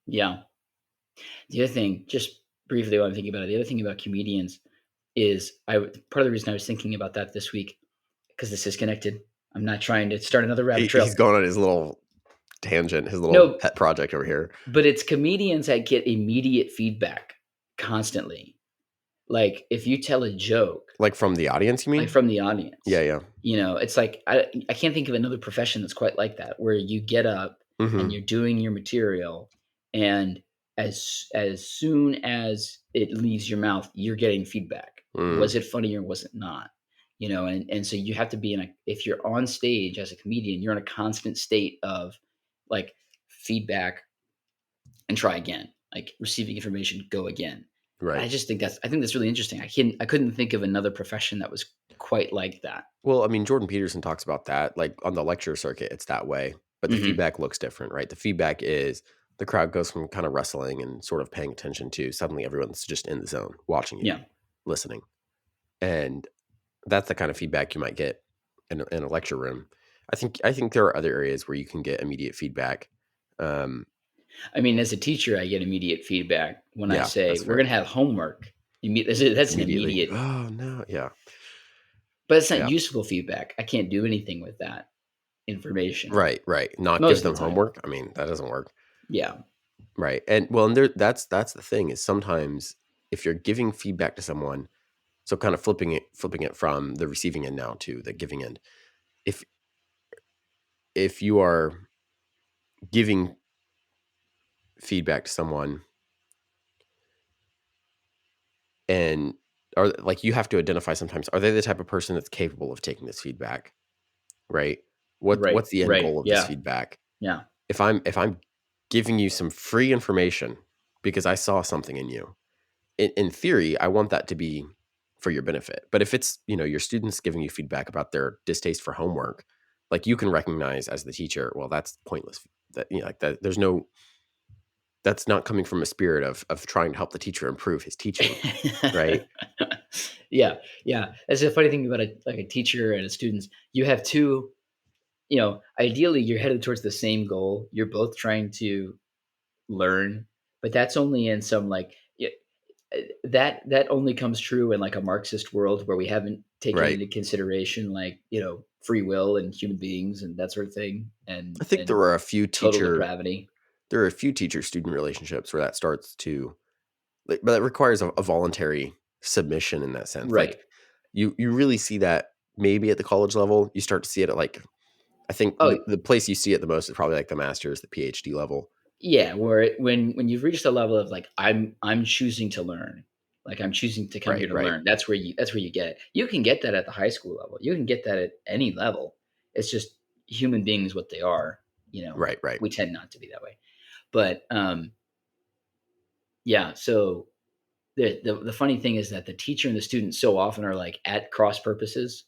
Yeah. The other thing, just briefly while I'm thinking about it, the other thing about comedians is part of the reason I was thinking about that this week, because this is connected. I'm not trying to start another rabbit He's trail. going on his little tangent, his little No, pet project over here, but it's comedians that get immediate feedback constantly. Like if you tell a joke, like from the audience. You like, mean? from the Yeah, audience. yeah. It's like I can't think of another profession that's quite like that, where you get up and Hmm. you're doing your material, and as soon as it leaves your mouth, you're getting feedback. Mm, Was it funny or was it not? And so you have to be if you're on stage as a comedian, you're in a constant state of like feedback and try again, like receiving information, go again. right. I think that's really interesting. I couldn't think of another profession that was quite like that. Well, I mean, Jordan Peterson talks about that. Like on the lecture circuit, it's that way, but the Hmm. feedback looks different, right? The feedback is the crowd goes from kind of wrestling and sort of paying attention to suddenly everyone's just in the zone, watching you, Yeah. listening. And that's the kind of feedback you might get in a lecture room. I think there are other areas where you can get immediate feedback. Um, I mean, as a teacher, I get immediate feedback when I yeah, say, that's "We're fair. gonna have homework." That's an Immediately. immediate, Oh no, yeah, but it's not yeah. useful feedback. I can't do anything with that information Right, right. Not give most of them the time. homework. I mean, that doesn't work. Yeah. Right. And well, and there that's the thing is sometimes if you're giving feedback to someone, so kind of flipping it from the receiving end now to the giving end. If if you are giving feedback to someone and are like you have to identify sometimes, are they the type of person that's capable of taking this feedback? Right? Right. What's the end Right. goal of this Yeah. feedback? Yeah. If I'm giving you some free information because I saw something in you, in theory, I want that to be for your benefit. But if it's, your students giving you feedback about their distaste for homework, like you can recognize as the teacher, well, that's pointless. That, like that, that's not coming from a spirit of trying to help the teacher improve his teaching, right? Yeah. Yeah. That's a funny thing about a teacher and a students. You have two. ideally you're headed towards the same goal. You're both trying to learn, but that's only in some like that only comes true in like a Marxist world where we haven't taken Right. into consideration like free will and human beings and that sort of thing I think and total depravity. there are a few teacher student relationships where that starts to, like, but that requires a voluntary submission in that sense. Like, Right. you really see that maybe at the college level. You start to see it at, like, I think Oh the place you see it the most is probably like the master's, the PhD level. yeah, where when you've reached a level of like I'm choosing to learn, like I'm choosing to come here Right, to right, learn. That's where you get it. You can get that at the high school level. You can get that at any level. It's just human beings what they are. right, right. We tend not to be that way. But yeah. So the funny thing is that the teacher and the student so often are like at cross purposes,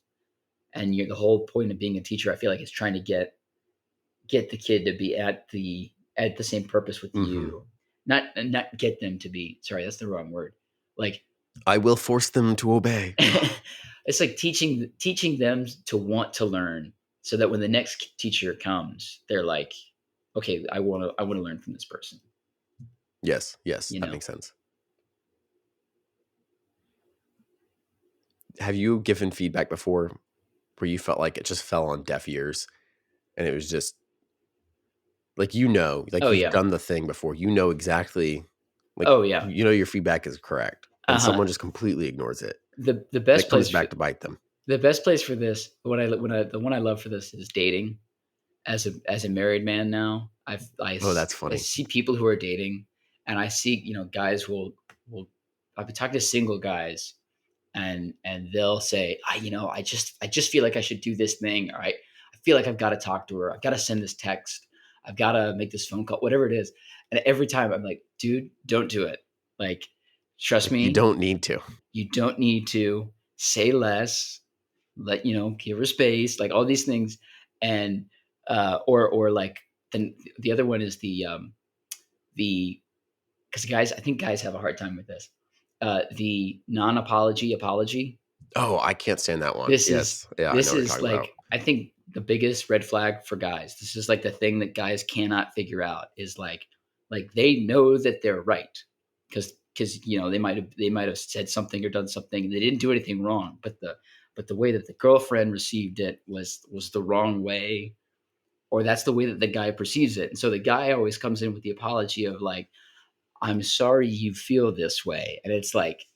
and the whole point of being a teacher, I feel like, is trying to get the kid to be at the same purpose with Mhm. you. Not get them to be, sorry, that's the wrong word. Like I will force them to obey. it's like teaching them to want to learn so that when the next teacher comes, they're like, okay, I want to learn from this person, Yes, yes, you that know. makes sense. Have you given feedback before where you felt like it just fell on deaf ears and it was just like, like Oh you've yeah. done the thing before, exactly, like, Oh yeah. your feedback is correct and Uh-huh. someone just completely ignores it The and it best comes place for back to bite them. the best place for this, the one I love for this is dating. As a married man now, Oh, that's I funny. see people who are dating, and I see guys will I've been talking to single guys, and they'll say, I just feel like I should do this thing. All right, I feel like I've got to talk to her. I've got to send this text. I've got to make this phone call, whatever it is. And every time I'm like, dude, don't do it. Like, trust Like, you me, don't need to. you don't need to say less. Give her space, like all these things, and or like then the other one is the because guys, I think guys have a hard time with this. The non-apology apology. Oh, I can't stand that one. This is Yes. Yeah, I know this what you're is talking about. like I think the biggest red flag for guys. This is like the thing that guys cannot figure out is like they know that they're right because they might have said something or done something. They didn't do anything wrong, but the way that the girlfriend received it was the wrong way, or that's the way that the guy perceives it. And so the guy always comes in with the apology of like, I'm sorry you feel this way. And it's like,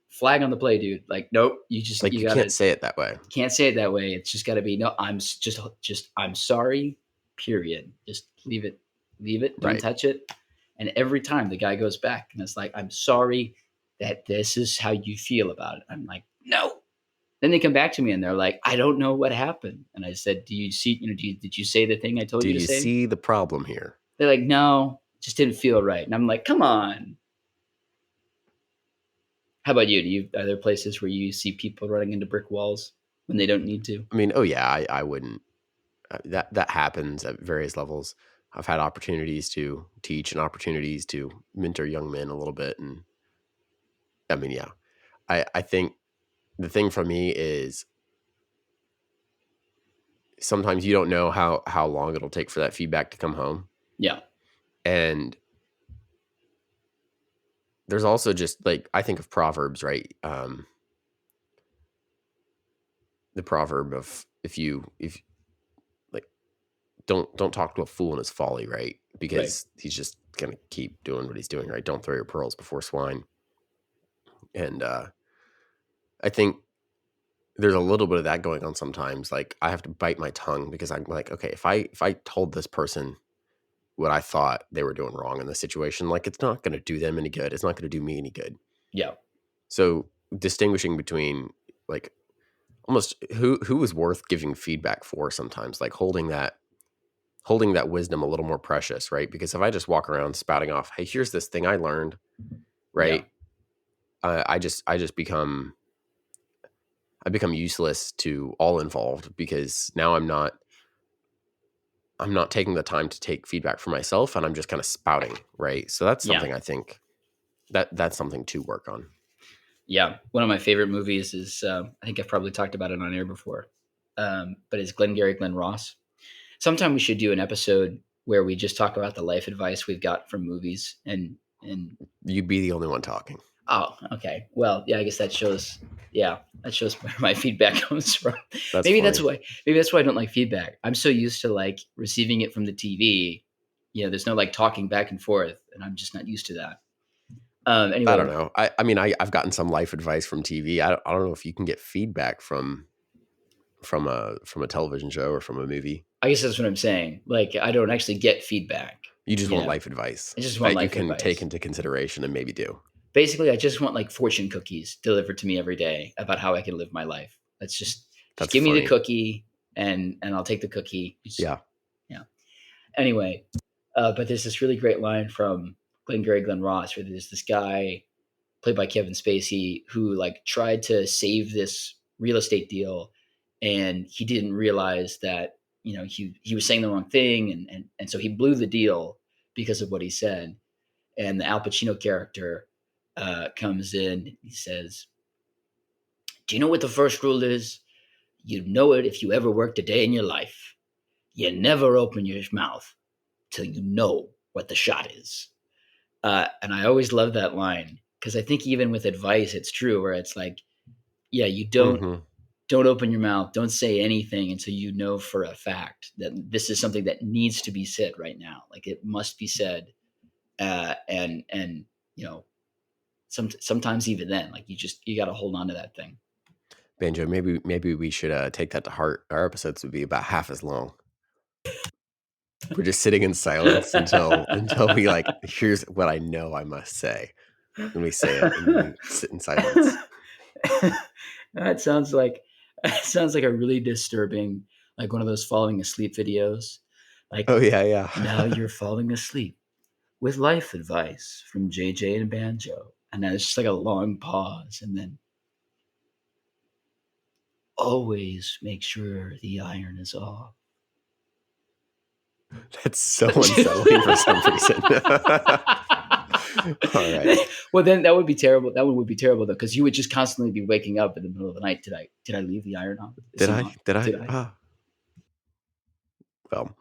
flag on the play, dude. Like, nope, Like, you you can't gotta say it that way. can't say it that way. It's just gotta be, no, just I'm sorry, period. Just leave it, don't Right. touch it. And every time the guy goes back and it's like, I'm sorry that this is how you feel about it. I'm like, no. Then they come back to me and they're like, I don't know what happened. And I said, do you see, did you say the thing I told Do you to you say? see the problem here? They're like, no, just didn't feel right. And I'm like, come on. How about you? Are there places where you see people running into brick walls when they don't need to? I mean, oh yeah, I wouldn't. That happens at various levels. I've had opportunities to teach and opportunities to mentor young men a little bit, and I mean, yeah, I think the thing for me is sometimes you don't know how long it'll take for that feedback to come home, Yeah. and there's also just like I think of proverbs, right? The proverb of if like don't talk to a fool in his folly, right? Right. Because he's just gonna keep doing what he's doing, right? Don't throw your pearls before swine. And I think there's a little bit of that going on sometimes. Like I have to bite my tongue because I'm like, okay, if I told this person what I thought they were doing wrong in this situation, like it's not gonna do them any good. It's not gonna do me any good. Yeah. So distinguishing between like almost who is worth giving feedback for sometimes, like holding that wisdom a little more precious, right? Because if I just walk around spouting off, hey, here's this thing I learned, Yeah. right? I just become useless to all involved because now I'm not taking the time to take feedback for myself and I'm just kind of spouting, right? So that's Yeah. something I think that's something to work on. Yeah. One of my favorite movies is I think I've probably talked about it on air before, but it's Glengarry Glen Ross. Sometime we should do an episode where we just talk about the life advice we've got from movies and You'd be the only one talking. oh, okay. Well, yeah, I guess that shows. Yeah, that shows where my feedback comes from. That's Maybe that's funny. why. Maybe that's why I don't like feedback. I'm so used to like receiving it from the TV. There's no like talking back and forth, and I'm just not used to that. I don't Anyway, know. I mean, I've gotten some life advice from TV. I don't know if you can get feedback from a television show or from a movie. I guess that's what I'm saying. Like, I don't actually get feedback. You just You want know, life advice I just want that you life can take advice. into consideration and maybe do. Basically, I just want like fortune cookies delivered to me every day about how I can live my life. That's just That's give me the funny. cookie and I'll take the cookie. Yeah. Yeah. Anyway, but there's this really great line from Glenn Ross where there's this guy played by Kevin Spacey who like tried to save this real estate deal, and he didn't realize that he was saying the wrong thing, and so he blew the deal because of what he said. And the Al Pacino character comes in. He says, "Do you know what the first rule is? You'd know it if you ever worked a day in your life. You never open your mouth till you know what the shot is." And I always love that line because I think even with advice, it's true where it's like, yeah, you Hmm. don't open your mouth, don't say anything until you know for a fact that this is something that needs to be said right now. Like it must be said, and you know, sometimes even then, like you got to hold on to that thing. Banjo, maybe we should take that to heart. Our episodes would be about half as long. We're just sitting in silence until we like, here's what I know I must say. Then we say it and then we sit in silence. That sounds like that sounds like a really disturbing, like one of those falling asleep videos. Like Oh yeah, yeah. now you're falling asleep with life advice from JJ and Banjo, and then it's just like a long pause, and then always make sure the iron is off. That's so unsettling for some reason. All right. Well, then that would be terrible. That one would be terrible though, because you would just constantly be waking up in the middle of the night. Did I leave the iron on? Is Did it I? on? Did I? Did I? Well.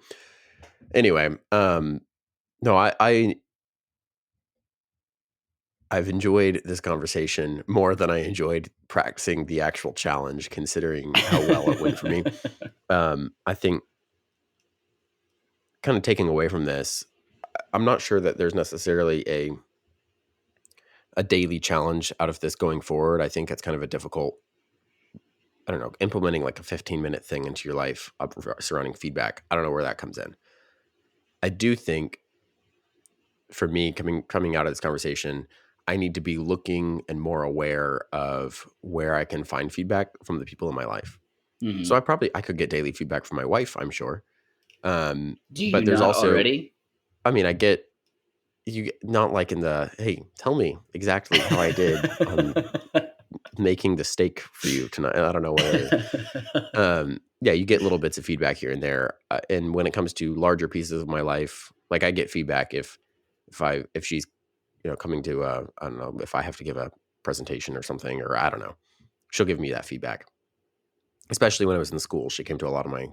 Anyway, no, I've enjoyed this conversation more than I enjoyed practicing the actual challenge, considering how well it went for me. I think kind of taking away from this, I'm not sure that there's necessarily a daily challenge out of this going forward. I think it's kind of a difficult, I don't know, implementing like a 15-minute thing into your life surrounding feedback. I don't know where that comes in. I do think for me coming out of this conversation, I need to be looking and more aware of where I can find feedback from the people in my life. So Hmm. I could get daily feedback from my wife, I'm sure. Do you But there's not also, already? I mean, I get not like in the, hey, tell me exactly how I did on making the steak for you tonight. I don't know what it is. Yeah, you get little bits of feedback here and there. And when it comes to larger pieces of my life, like I get feedback if she's coming to I don't know if I have to give a presentation or something, or I don't know, she'll give me that feedback. Especially when I was in school, she came to a lot of my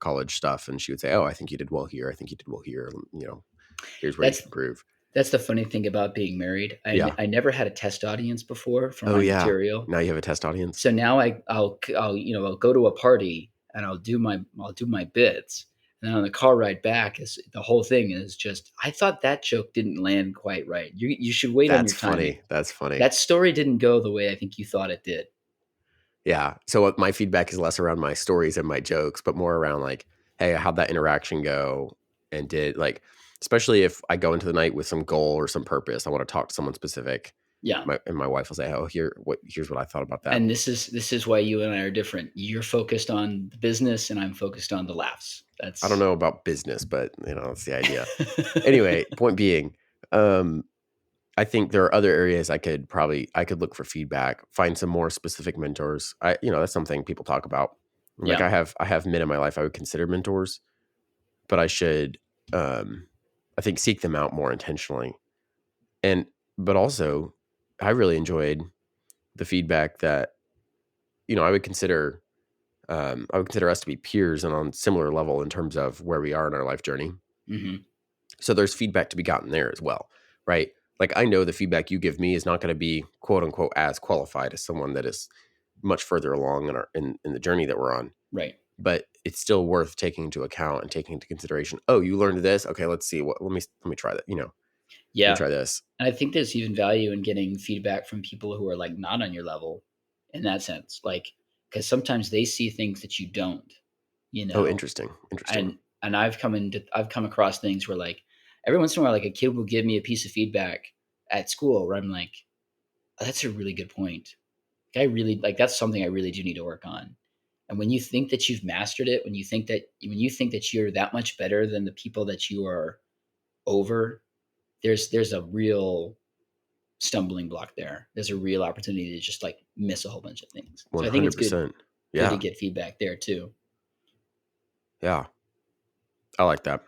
college stuff, and she would say, "Oh, I think you did well here. I think you did well here. Here's where you That's can improve." that's the funny thing about being married. Yeah. I never had a test audience before for Oh my yeah. material. Now you have a test audience. So now I'll I'll go to a party and I'll do my bits. And then on the car ride back is the whole thing is just I thought that joke didn't land quite right. You should wait on That's your timing. funny. That's funny. That story didn't go the way I think you thought it did. Yeah. So my feedback is less around my stories and my jokes, but more around like, hey, how'd that interaction go? And did like, especially if I go into the night with some goal or some purpose, I want to talk to someone specific. Yeah. My wife will say, "Oh, here's what I thought about that." And this is why you and I are different. You're focused on the business and I'm focused on the laughs. I don't That's know about business, but that's the idea. Anyway, point being, um, I think there are other areas I could look for feedback, find some more specific mentors. That's something people talk about. Like yeah. I have men in my life I would consider mentors, but I should, I think, seek them out more intentionally. And but also, I really enjoyed the feedback that I would consider I would consider us to be peers and on similar level in terms of where we are in our life journey. Mhm. So there's feedback to be gotten there as well, right? Like I know the feedback you give me is not going to be quote unquote as qualified as someone that is much further along in our in the journey that we're on. Right. But it's still worth taking into account and taking into consideration. Oh, you learned this? Okay, let's see what let me try that, let me Yeah. try this. And I think there's even value in getting feedback from people who are, like, not on your level in that sense, like, because sometimes they see things that you don't, you Oh, know? interesting. Interesting. And I've come across things where, like, every once in a while, like, a kid will give me a piece of feedback at school where I'm like, "Oh, that's a really good point. I really like, that's something I really do need to work on." And when you think that you've mastered it, when you think that you're that much better than the people that you are over, there's a real stumbling block there. There's a real opportunity to just, like, miss a whole bunch of things. So I think it's good 100%. good to Yeah. get feedback there too. Yeah. I like that.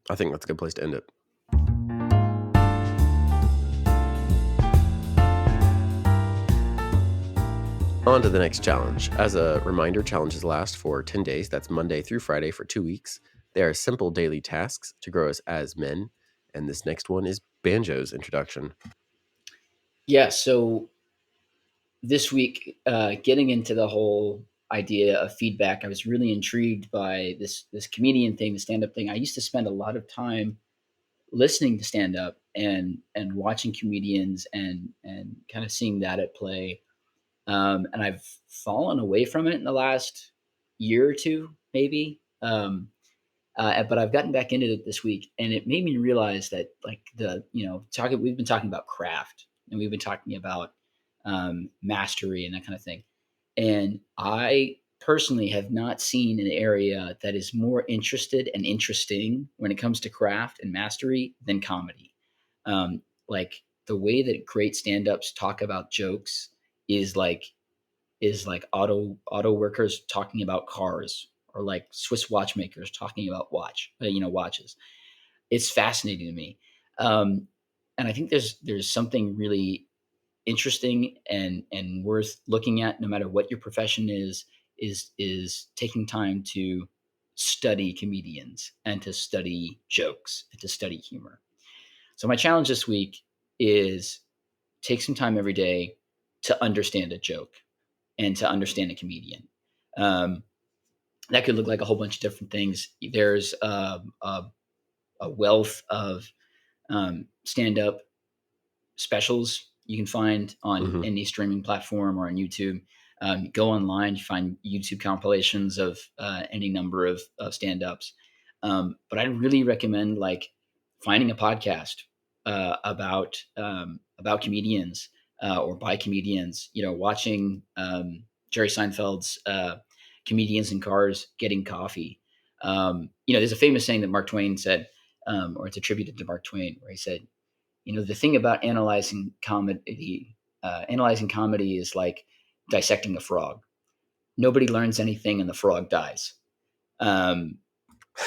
I think that's a good place to end it. On to the next challenge. As a reminder, challenges last for 10 days. That's Monday through Friday for 2 weeks. They are simple daily tasks to grow us as men. And this next one is Banjo's introduction. Yeah, so this week, getting into the whole idea of feedback, I was really intrigued by this comedian thing, the stand-up thing. I used to spend a lot of time listening to stand-up and watching comedians and kind of seeing that at play. And I've fallen away from it in the last year or two, maybe. But I've gotten back into it this week, and it made me realize that, like, talking we've been talking about craft, and we've been talking about mastery and that kind of thing. And I personally have not seen an area that is more interested and interesting when it comes to craft and mastery than comedy. Like, the way that great stand-ups talk about jokes is like auto workers talking about cars, or like Swiss watchmakers talking about watches. It's fascinating to me. Um, and I think there's something really interesting and worth looking at, no matter what your profession is taking time to study comedians and to study jokes and to study humor. So my challenge this week is take some time every day to understand a joke and to understand a comedian. Um, that could look like a whole bunch of different things. There's a wealth of stand up specials you can find on Hmm. any streaming platform or on YouTube. Go online, you find YouTube compilations of any number of stand ups. But I really recommend, like, finding a podcast about comedians or by comedians. Watching Jerry Seinfeld's "Comedians in Cars Getting Coffee." There's a famous saying that Mark Twain said, or it's attributed to Mark Twain, where he said, the thing about analyzing comedy is like dissecting a frog. Nobody learns anything, and the frog dies. Um,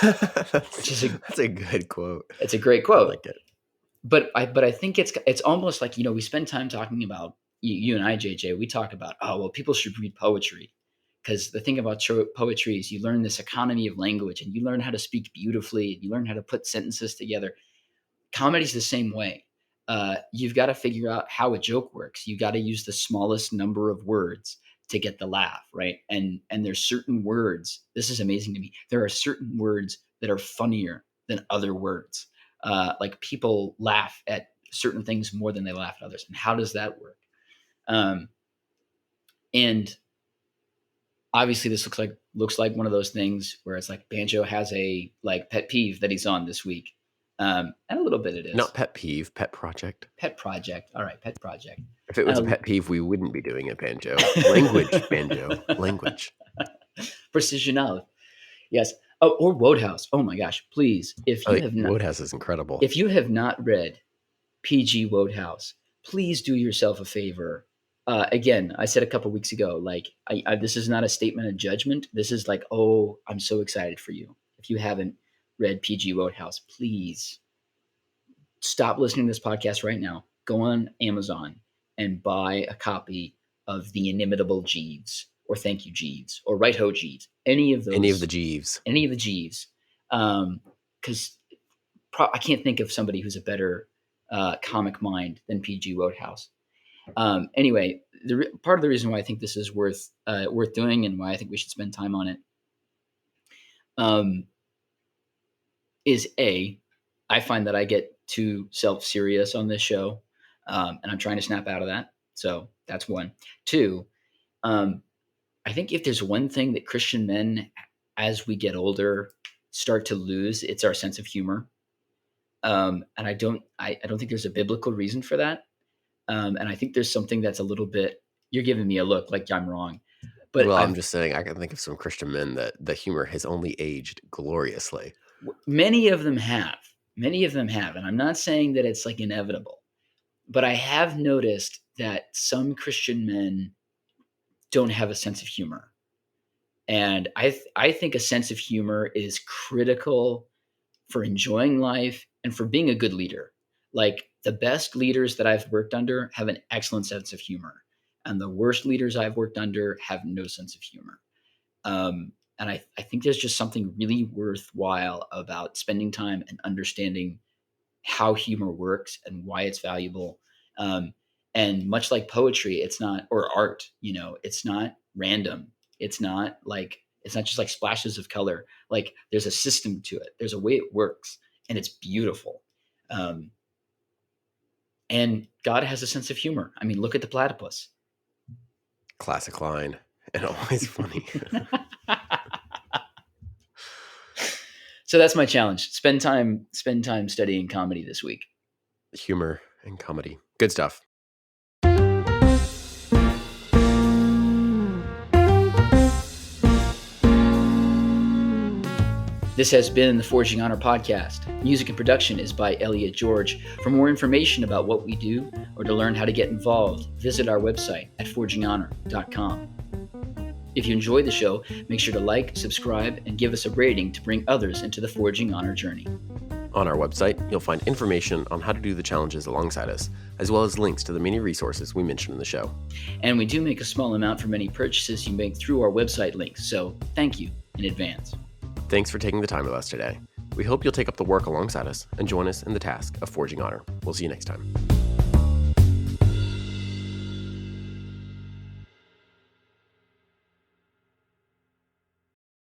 which is a That's a good quote. It's a great I quote. like it. But I think it's almost like, we spend time talking about, you and I, JJ. We talk about, oh well, people should read poetry, because the thing about poetry is you learn this economy of language, and you learn how to speak beautifully, and you learn how to put sentences together. Comedy's the same way. You've got to figure out how a joke works. You got to use the smallest number of words to get the laugh, right? And there's certain words. This is amazing to me. There are certain words that are funnier than other words. Like, people laugh at certain things more than they laugh at others. And how does that work? Um, and obviously, this looks like one of those things where it's like Banjo has a, like, pet peeve that he's on this week, and a little bit it Not is. pet peeve, pet project. Pet project. All right, pet project. If it was a And pet peeve, we wouldn't be doing it, Banjo. Language, Banjo. Language. Precision of, yes. Oh, or Wodehouse. Oh my gosh! Please, Oh, Wodehouse is incredible. if you have not read PG Wodehouse, please do yourself a favor. Again, I said a couple weeks ago, like, this is not a statement of judgment. This is like, oh, I'm so excited for you. If you haven't read PG Wodehouse, please stop listening to this podcast right now. Go on Amazon and buy a copy of The Inimitable Jeeves. or thank you Jeeves or right ho Jeeves. Any of Any of the those, Jeeves. any of the Jeeves, because I can't think of somebody who's a better comic mind than PG Wodehouse. Anyway, part of the reason why I think this is worth doing and why I think we should spend time on it is I find that I get too self-serious on this show, and I'm trying to snap out of that. So that's one. Two, I think if there's one thing that Christian men, as we get older, start to lose, it's our sense of humor. And I don't think there's a biblical reason for that. And I think there's something that's a little bit. You're giving me a look like I'm wrong, but Well, I'm just saying I can think of some Christian men that the humor has only aged gloriously. Many of them have. Many of them have, and I'm not saying that it's like inevitable, but I have noticed that some Christian men don't have a sense of humor. And I think a sense of humor is critical for enjoying life and for being a good leader. Like the best leaders that I've worked under have an excellent sense of humor, and the worst leaders I've worked under have no sense of humor. And I think there's just something really worthwhile about spending time and understanding how humor works and why it's valuable. Um, and much like poetry, it's not, or art, it's not random. It's not just like splashes of color. Like there's a system to it. There's a way it works, and it's beautiful. Um, and God has a sense of humor. I mean, look at the platypus. Classic line, and always funny. So that's my challenge. Spend time studying comedy this week. Humor and comedy. Good stuff. This has been the Forging Honor podcast. Music and production is by Elliot George. For more information about what we do or to learn how to get involved, visit our website at forginghonor.com. If you enjoyed the show, make sure to like, subscribe, and give us a rating to bring others into the Forging Honor journey. On our website, you'll find information on how to do the challenges alongside us, as well as links to the many resources we mentioned in the show. And we do make a small amount from any purchases you make through our website links, so thank you in advance. Thanks for taking the time with us today. We hope you'll take up the work alongside us and join us in the task of Forging Honor. We'll see you next time.